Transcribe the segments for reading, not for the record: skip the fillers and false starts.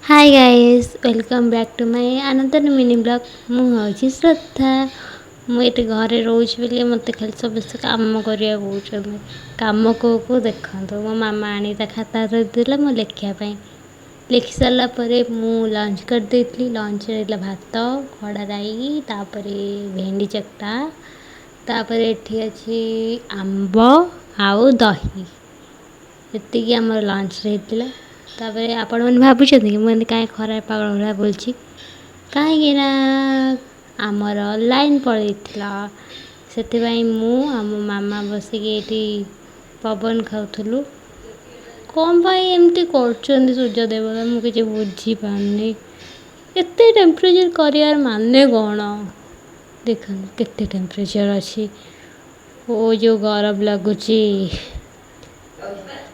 hi guys welcome back to my another mini vlog मुझे श्रद्धा मुझे घरे रोज बोली मत खाली सब कम करिया कहते कम को देखो मो मामा आनी खाता देला मो लिखापी लिखि सारा मु लंच करदे लंच भात खड़ा राई तापर भेंडी चक्टा तापर एठी अच्छी आंब आउ दही एतिकी आमर लंच रही तापर आपण मैंने भावुं कि मुझे कहीं खराब पागल भाया बोलছি कहीं आमर लाइन पड़ेगा से मु आम मामा बसिक ये पवन खाऊलु कौन भाई एमती कर सूर्य देवता मुझे किसी बुझीपारनी एत टेम्परेचर कर माने कौन देख केते टेम्परेचर अच्छी ओ जो गरम लगुच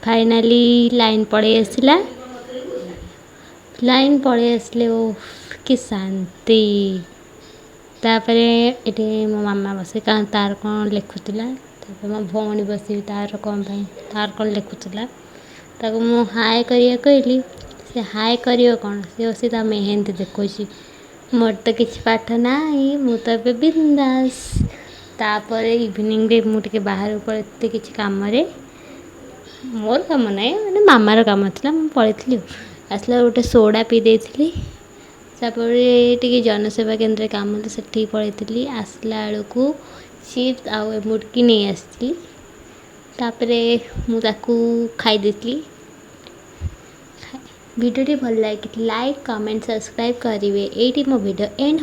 फाइनाली लाइन पड़े आसला लाइन पड़े आसले ओ कि शांति तापर ये मो मामा बस तार कौन लिखुला मो भौणी बस तार कौन तार कौन लिखुला मु हाय करिया कहली से हाय करियो कौन से बस मेहंदी देखुची मोर तो किसी पाठ ना मु तो ए बिंदास तापर इवनिंग रे मुझे बाहर पड़े किसी कम मोर कम ना मैंने मामार कम था मुझे पलैली आसला गोटे सोडा पी देती जनसेवा केन्द्र कम से पलैली आसला बेलू चिप्स आउ मुड़की नहीं आसती मुझे खाई भिडियो भल लगे लाइक कमेंट सब्सक्राइब करेंगे ये मो भिडियो एंड